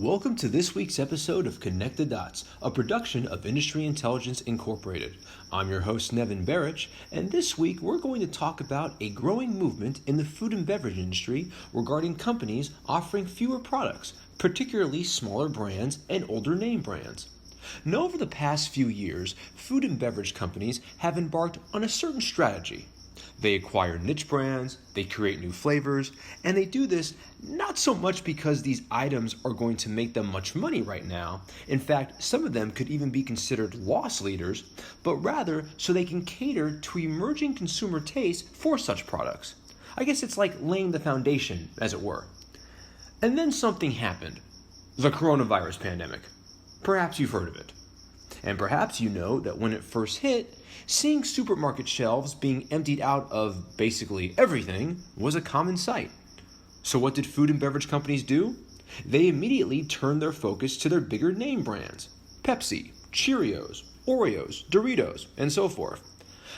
Welcome to this week's episode of Connect the Dots, a production of Industry Intelligence Incorporated. I'm your host, Nevin Barich, and this week we're going to talk about a growing movement in the food and beverage industry regarding companies offering fewer products, particularly smaller brands and older name brands. Now, over the past few years, food and beverage companies have embarked on a certain strategy. They acquire niche brands, they create new flavors, and they do this not so much because these items are going to make them much money right now. In fact, some of them could even be considered loss leaders, but rather so they can cater to emerging consumer tastes for such products. I guess it's like laying the foundation, as it were. And then something happened. The coronavirus pandemic. Perhaps you've heard of it. And perhaps you know that when it first hit, seeing supermarket shelves being emptied out of basically everything was a common sight. So what did food and beverage companies do? They immediately turned their focus to their bigger name brands: Pepsi, Cheerios, Oreos, Doritos, and so forth.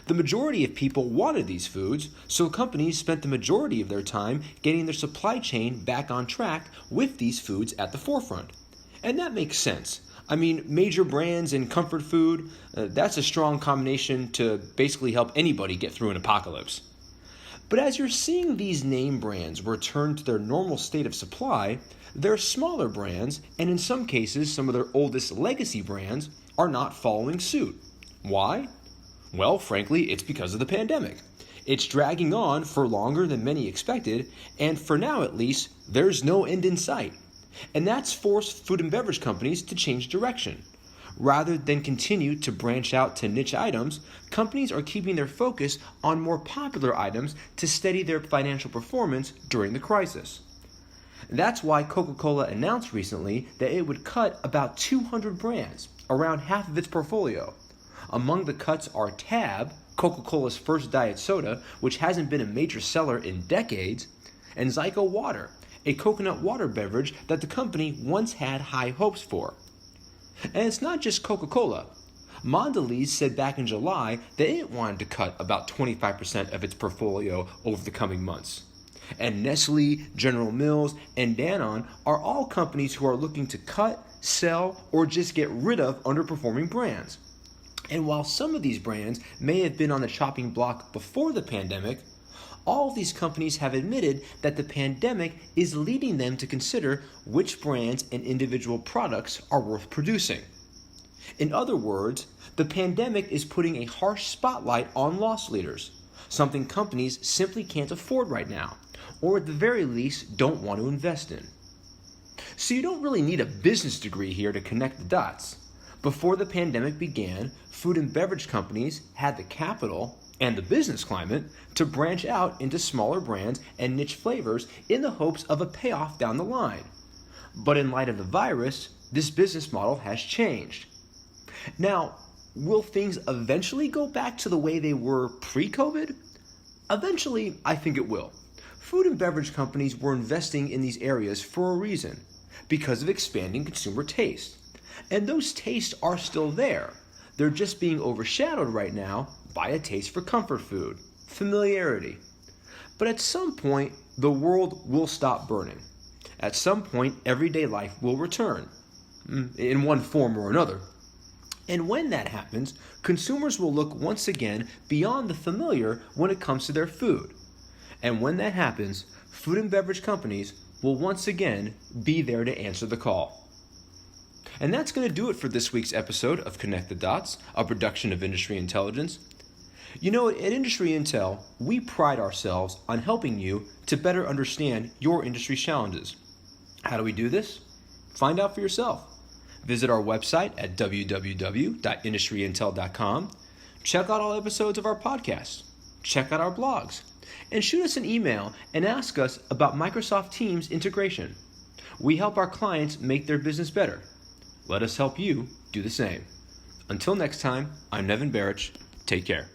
The majority of people wanted these foods, so companies spent the majority of their time getting their supply chain back on track with these foods at the forefront. And that makes sense. I mean, major brands and comfort food, that's a strong combination to basically help anybody get through an apocalypse. But as you're seeing these name brands return to their normal state of supply, their smaller brands, and in some cases some of their oldest legacy brands, are not following suit. Why? Well, frankly, it's because of the pandemic. It's dragging on for longer than many expected, and for now at least, there's no end in sight. And that's forced food and beverage companies to change direction. Rather than continue to branch out to niche items, companies are keeping their focus on more popular items to steady their financial performance during the crisis. That's why Coca-Cola announced recently that it would cut about 200 brands, around half of its portfolio. Among the cuts are Tab, Coca-Cola's first diet soda, which hasn't been a major seller in decades, and Zyko Water, a coconut water beverage that the company once had high hopes for. And it's not just Coca-Cola. Mondelez said back in July that it wanted to cut about 25% of its portfolio over the coming months. And Nestle, General Mills, and Danone are all companies who are looking to cut, sell, or just get rid of underperforming brands. And while some of these brands may have been on the chopping block before the pandemic, all of these companies have admitted that the pandemic is leading them to consider which brands and individual products are worth producing. In other words, the pandemic is putting a harsh spotlight on loss leaders, something companies simply can't afford right now, or at the very least don't want to invest in. So you don't really need a business degree here to connect the dots. Before the pandemic began, food and beverage companies had the capital and the business climate to branch out into smaller brands and niche flavors in the hopes of a payoff down the line. But in light of the virus, this business model has changed. Now, will things eventually go back to the way they were pre-COVID? Eventually, I think it will. Food and beverage companies were investing in these areas for a reason, because of expanding consumer taste. And those tastes are still there. They're just being overshadowed right now by a taste for comfort food, familiarity. But at some point, the world will stop burning. At some point, everyday life will return, in one form or another. And when that happens, consumers will look once again beyond the familiar when it comes to their food. And when that happens, food and beverage companies will once again be there to answer the call. And that's going to do it for this week's episode of Connect the Dots, a production of Industry Intelligence. You know, at Industry Intel, we pride ourselves on helping you to better understand your industry's challenges. How do we do this? Find out for yourself. Visit our website at www.industryintel.com. Check out all episodes of our podcast. Check out our blogs. And shoot us an email and ask us about Microsoft Teams integration. We help our clients make their business better. Let us help you do the same. Until next time, I'm Nevin Barich. Take care.